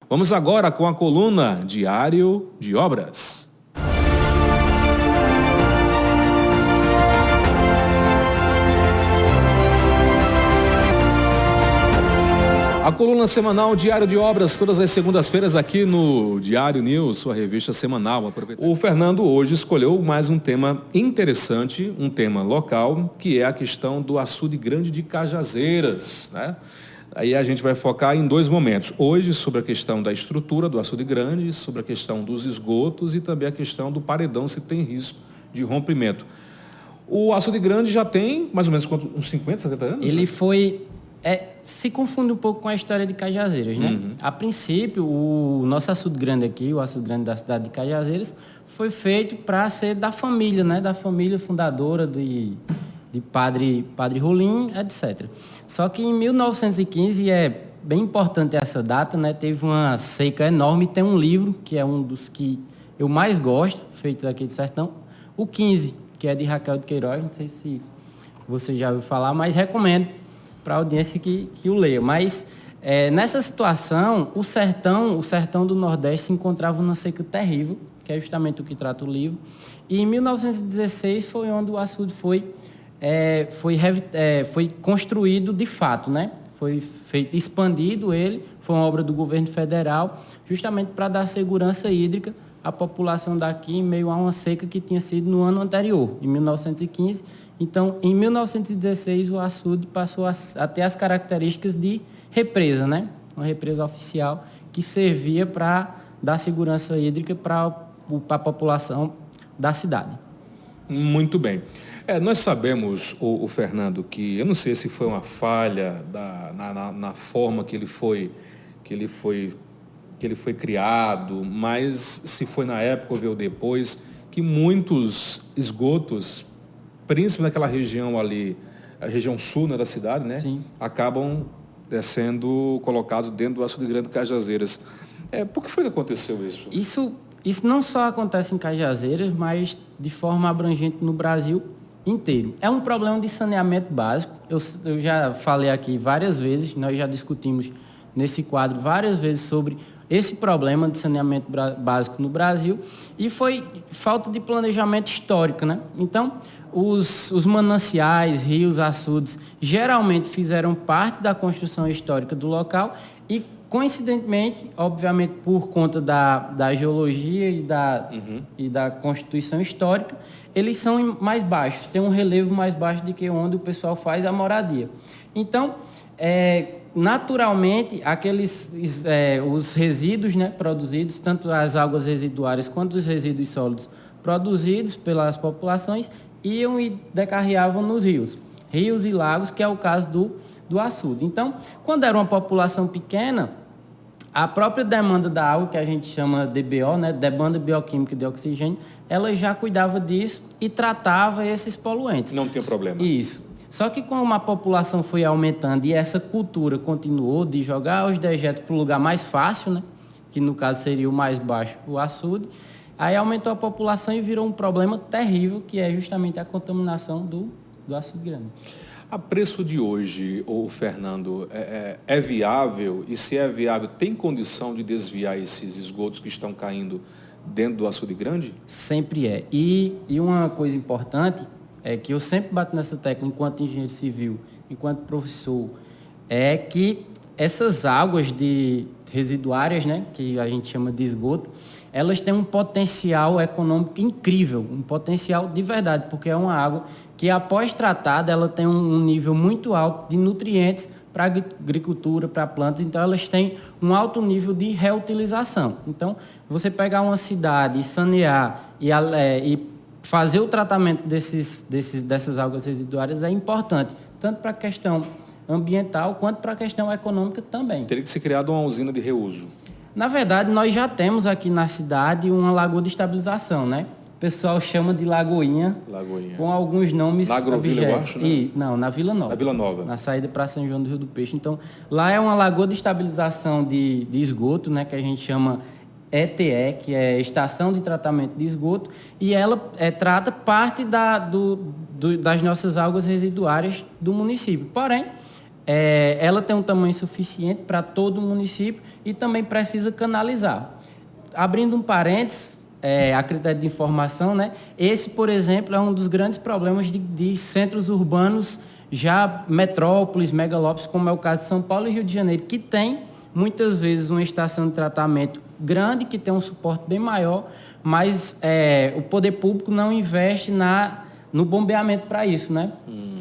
Vamos agora com a coluna Diário de Obras. A coluna semanal Diário de Obras, todas as segundas-feiras aqui no Diário News, sua revista semanal. O Fernando hoje escolheu mais um tema interessante, um tema local, que é a questão do açude grande de Cajazeiras, né? Aí a gente vai focar em dois momentos. Hoje sobre a questão da estrutura do açude grande, sobre a questão dos esgotos e também a questão do paredão, se tem risco de rompimento. O açude grande já tem mais ou menos uns 50, 70 anos? Ele foi... se confunde um pouco com a história de Cajazeiras, né? Uhum. A princípio, o nosso açude grande aqui, o açude grande da cidade de Cajazeiras, foi feito para ser da família, né? Da família fundadora de Padre Rolim, etc. Só que em 1915, e é bem importante essa data, né? Teve uma seca enorme, tem um livro, que é um dos que eu mais gosto, feito aqui de Sertão, o 15, que é de Raquel de Queiroz, não sei se você já ouviu falar, mas recomendo para a audiência que o leia. Mas nessa situação, o sertão do Nordeste se encontrava numa seca terrível, que é justamente o que trata o livro. E em 1916 foi onde o açude foi construído de fato, né? Foi expandido ele, foi uma obra do governo federal, justamente para dar segurança hídrica à população daqui em meio a uma seca que tinha sido no ano anterior, em 1915. Então, em 1916, o açude passou a ter as características de represa, né? Uma represa oficial que servia para dar segurança hídrica para a população da cidade. Muito bem. Nós sabemos, o Fernando, que eu não sei se foi uma falha na forma que ele foi criado, mas se foi na época ou veio depois, que muitos esgotos, principalmente naquela região ali, a região sul, né, da cidade, né? Sim. Acabam sendo colocados dentro do açude grande de Cajazeiras. Por que foi que aconteceu isso? Isso não só acontece em Cajazeiras, mas de forma abrangente no Brasil inteiro. É um problema de saneamento básico. Eu já falei aqui várias vezes, nós já discutimos nesse quadro várias vezes sobre esse problema de saneamento básico no Brasil, e foi falta de planejamento histórico, né? Então, os mananciais, rios, açudes, geralmente fizeram parte da construção histórica do local e, coincidentemente, obviamente por conta da geologia e da constituição histórica, eles são mais baixos, tem um relevo mais baixo do que onde o pessoal faz a moradia. Então, naturalmente, os resíduos, né, produzidos, tanto as águas residuárias quanto os resíduos sólidos produzidos pelas populações, iam e decarreavam nos rios e lagos, que é o caso do açude. Então, quando era uma população pequena, a própria demanda da água, que a gente chama DBO, né, demanda bioquímica de oxigênio, ela já cuidava disso e tratava esses poluentes. Não tem problema. Isso. Só que como a população foi aumentando e essa cultura continuou de jogar os dejetos para o lugar mais fácil, né, que no caso seria o mais baixo, o açude, aí aumentou a população e virou um problema terrível, que é justamente a contaminação do açude grande. A preço de hoje, Fernando, é viável? E se é viável, tem condição de desviar esses esgotos que estão caindo dentro do açude grande? Sempre é. E uma coisa importante é que eu sempre bato nessa tecla enquanto engenheiro civil, enquanto professor, é que essas águas residuárias, né, que a gente chama de esgoto, elas têm um potencial econômico incrível, um potencial de verdade, porque é uma água que, após tratada, ela tem um nível muito alto de nutrientes para a agricultura, para plantas, então elas têm um alto nível de reutilização. Então, você pegar uma cidade e sanear e fazer o tratamento dessas águas residuárias é importante, tanto para a questão ambiental quanto para a questão econômica também. Teria que ser criada uma usina de reuso. Na verdade, nós já temos aqui na cidade uma lagoa de estabilização, né? O pessoal chama de Lagoinha. Com alguns nomes Lagrovila, eu acho, né? Não, na Vila Nova. Na Vila Nova. Na saída para São João do Rio do Peixe. Então, lá é uma lagoa de estabilização de esgoto, né? Que a gente chama ETE, que é Estação de Tratamento de Esgoto, e ela trata parte das nossas águas residuárias do município. Porém, ela tem um tamanho suficiente para todo o município e também precisa canalizar. Abrindo um parênteses, a critério de informação, né? Esse, por exemplo, é um dos grandes problemas de centros urbanos, já metrópoles, megalópolis, como é o caso de São Paulo e Rio de Janeiro, que tem muitas vezes uma estação de tratamento grande, que tem um suporte bem maior, mas o poder público não investe no bombeamento para isso, né?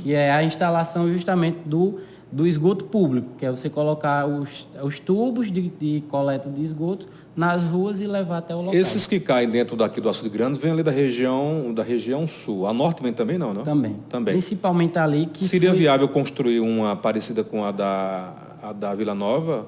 Que é a instalação justamente do esgoto público, que é você colocar os tubos de coleta de esgoto nas ruas e levar até o local. Esses que caem dentro daqui do Açude Grande vêm ali da região sul. A norte vem também, não? Também. Principalmente ali que seria viável construir uma parecida com a da Vila Nova?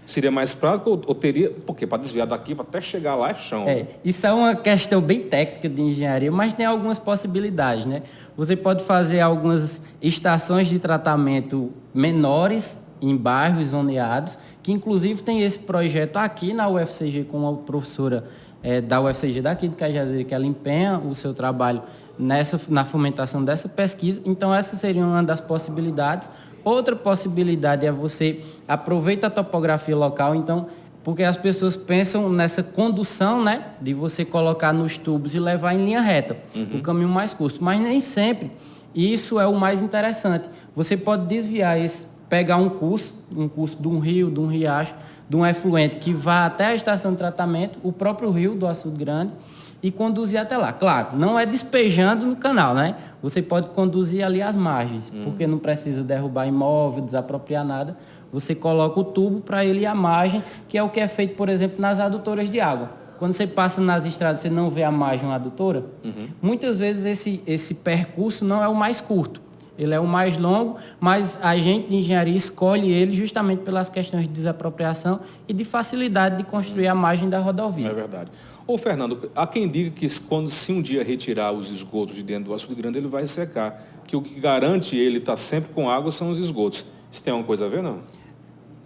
Seria mais prático ou teria... Porque para desviar daqui, para até chegar lá é chão. Isso é uma questão bem técnica de engenharia, mas tem algumas possibilidades, né? Você pode fazer algumas estações de tratamento menores em bairros zoneados, que inclusive tem esse projeto aqui na UFCG com a professora da UFCG daqui de Cajazeiras, que ela empenha o seu trabalho na fomentação dessa pesquisa. Então, essa seria uma das possibilidades. Outra possibilidade é você aproveita a topografia local, então, porque as pessoas pensam nessa condução, né, de você colocar nos tubos e levar em linha reta, o caminho mais curto, mas nem sempre isso é o mais interessante. Você pode desviar pegar um curso de um rio, de um riacho, de um efluente que vá até a estação de tratamento, o próprio rio do Açude Grande, e conduzir até lá. Claro, não é despejando no canal, né? Você pode conduzir ali as margens, porque não precisa derrubar imóvel, desapropriar nada. Você coloca o tubo para ele ir à margem, que é o que é feito, por exemplo, nas adutoras de água. Quando você passa nas estradas, você não vê a margem adutora. Muitas vezes esse percurso não é o mais curto. Ele é o mais longo, mas a gente de engenharia escolhe ele justamente pelas questões de desapropriação e de facilidade de construir a margem da rodovia. É verdade. Ô, Fernando, há quem diga que se um dia retirar os esgotos de dentro do Açude Grande, ele vai secar. Que o que garante ele estar sempre com água são os esgotos. Isso tem alguma coisa a ver, não?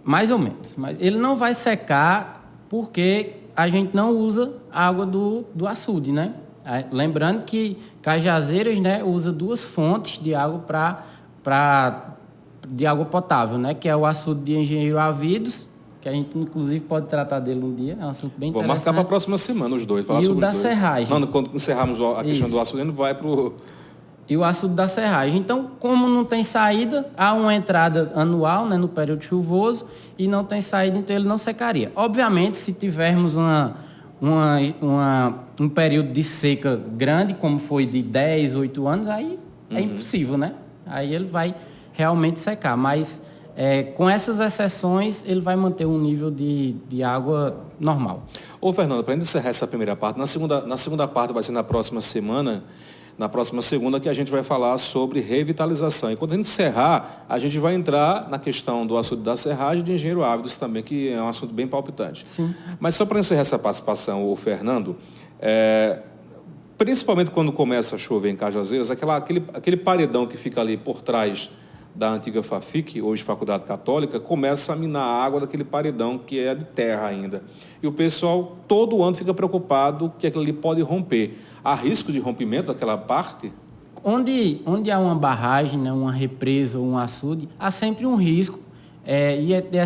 Mais ou menos. Mas ele não vai secar porque a gente não usa a água do açude, né? Lembrando que Cajazeiras, né, usa 2 fontes de água de água potável, né, que é o açude de Engenheiro Avidos, que a gente inclusive pode tratar dele um dia, é um assunto bem interessante. Vou marcar para a próxima semana os dois, falar e sobre o da Serragem. Quando encerrarmos a questão do açude, vai para o... E o açude da Serragem. Então, como não tem saída, há uma entrada anual, né, no período chuvoso, e não tem saída, então ele não secaria. Obviamente, se tivermos um período de seca grande, como foi de 10, 8 anos, aí é impossível, né? Aí ele vai realmente secar. Mas com essas exceções, ele vai manter um nível de água normal. Ô, Fernando, para encerrar essa primeira parte, na segunda parte vai ser na próxima semana, na próxima segunda, que a gente vai falar sobre revitalização. E quando a gente encerrar, a gente vai entrar na questão do açude da Serragem e de Engenheiro Ávidos também, que é um assunto bem palpitante. Sim. Mas só para encerrar essa participação, o Fernando, principalmente quando começa a chover em Cajazeiras, aquele paredão que fica ali por trás da antiga FAFIC, hoje Faculdade Católica, começa a minar a água daquele paredão que é de terra ainda. E o pessoal todo ano fica preocupado que aquilo ali pode romper. Há risco de rompimento daquela parte? Onde há uma barragem, né, uma represa ou um açude, há sempre um risco e é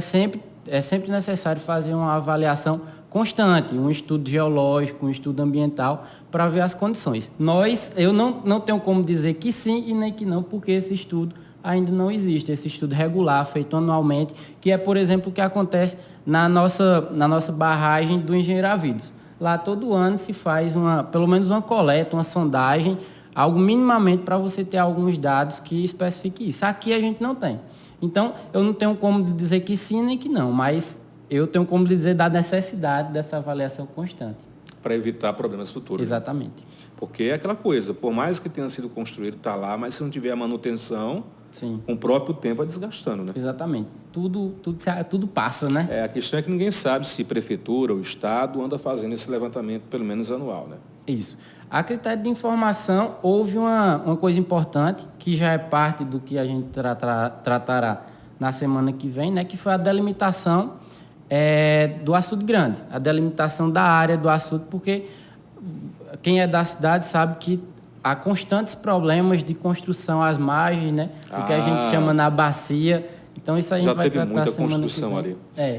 sempre necessário fazer uma avaliação constante, um estudo geológico, um estudo ambiental, para ver as condições. Eu não tenho como dizer que sim e nem que não, porque esse estudo ainda não existe, esse estudo regular, feito anualmente, que é, por exemplo, o que acontece na nossa barragem do Engenheiro Avidos. Lá todo ano se faz pelo menos uma coleta, uma sondagem, algo minimamente para você ter alguns dados que especifiquem isso. Aqui a gente não tem. Então, eu não tenho como dizer que sim nem que não, mas eu tenho como dizer da necessidade dessa avaliação constante. Para evitar problemas futuros. Exatamente. Porque é aquela coisa, por mais que tenha sido construído, está lá, mas se não tiver a manutenção, sim, com o próprio tempo vai desgastando, né? Exatamente. Tudo passa, né? A questão é que ninguém sabe se prefeitura ou estado anda fazendo esse levantamento, pelo menos anual, né? Isso. A critério de informação, houve uma coisa importante, que já é parte do que a gente tratará na semana que vem, né? Que foi a delimitação do açude grande, a delimitação da área do açude, porque quem é da cidade sabe que há constantes problemas de construção às margens, né? O que a gente chama na bacia Então isso a gente Já vai teve tratar muita semana que construção vem. ali. É.